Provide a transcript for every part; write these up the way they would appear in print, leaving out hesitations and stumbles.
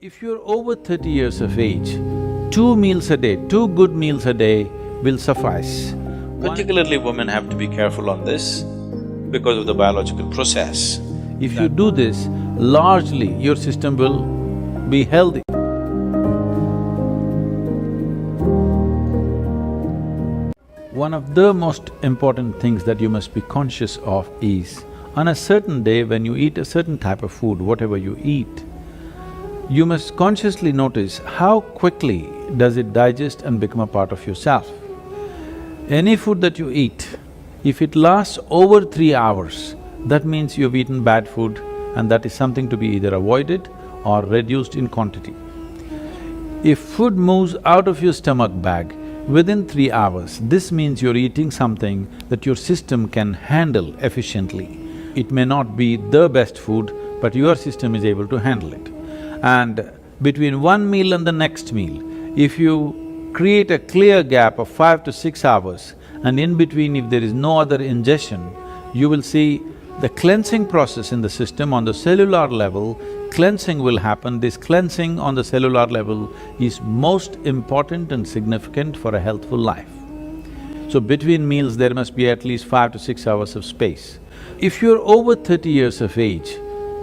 If you're over 30 years of age, 2 meals a day, 2 good meals a day will suffice. Particularly women have to be careful on this because of the biological process. If you do this, largely your system will be healthy. One of the most important things that you must be conscious of is, on a certain day when you eat a certain type of food, whatever you eat, you must consciously notice how quickly does it digest and become a part of yourself. Any food that you eat, if it lasts over 3 hours, that means you've eaten bad food and that is something to be either avoided or reduced in quantity. If food moves out of your stomach bag within 3 hours, this means you're eating something that your system can handle efficiently. It may not be the best food, but your system is able to handle it. And between one meal and the next meal, if you create a clear gap of 5 to 6 hours, and in between if there is no other ingestion, you will see the cleansing process in the system on the cellular level, cleansing will happen. This cleansing on the cellular level is most important and significant for a healthful life. So between meals there must be at least 5 to 6 hours of space. If you're over 30 years of age,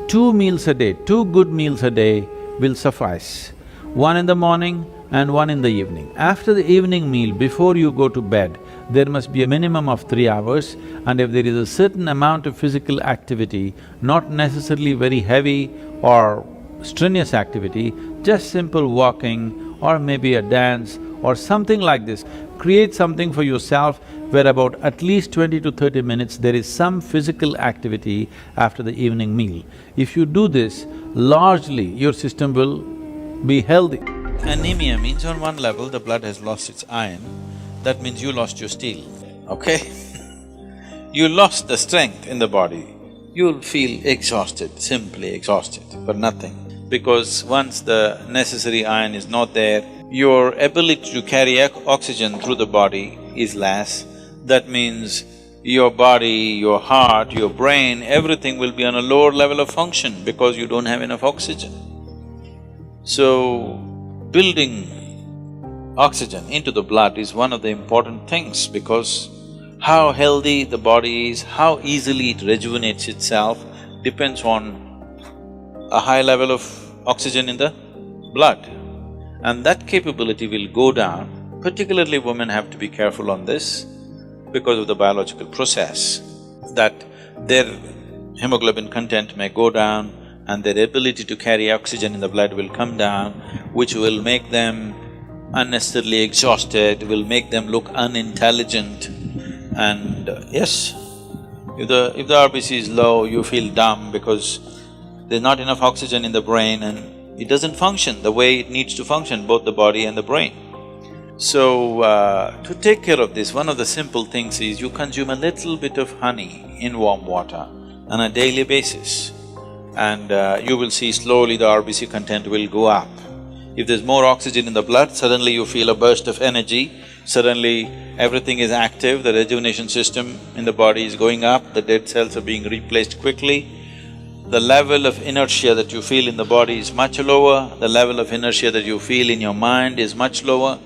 2 meals a day, 2 good meals a day will suffice. One in the morning and one in the evening. After the evening meal, before you go to bed, there must be a minimum of 3 hours, and if there is a certain amount of physical activity, not necessarily very heavy or strenuous activity, just simple walking or maybe a dance or something like this, create something for yourself where about at least 20 to 30 minutes there is some physical activity after the evening meal. If you do this, largely your system will be healthy. Anemia means on one level the blood has lost its iron, that means you lost your steel, okay? You lost the strength in the body, you'll feel exhausted, simply exhausted for nothing. Because once the necessary iron is not there, your ability to carry oxygen through the body is less. That means your body, your heart, your brain, everything will be on a lower level of function because you don't have enough oxygen. So, building oxygen into the blood is one of the important things because how healthy the body is, how easily it rejuvenates itself depends on a high level of oxygen in the blood. And that capability will go down. Particularly women have to be careful on this because of the biological process, that their hemoglobin content may go down and their ability to carry oxygen in the blood will come down, which will make them unnecessarily exhausted, will make them look unintelligent. And yes, if the RBC is low, you feel dumb because there's not enough oxygen in the brain and it doesn't function the way it needs to function, both the body and the brain. So, to take care of this, one of the simple things is you consume a little bit of honey in warm water on a daily basis, and you will see slowly the RBC content will go up. If there's more oxygen in the blood, suddenly you feel a burst of energy, suddenly everything is active, the rejuvenation system in the body is going up, the dead cells are being replaced quickly. The level of inertia that you feel in the body is much lower, the level of inertia that you feel in your mind is much lower.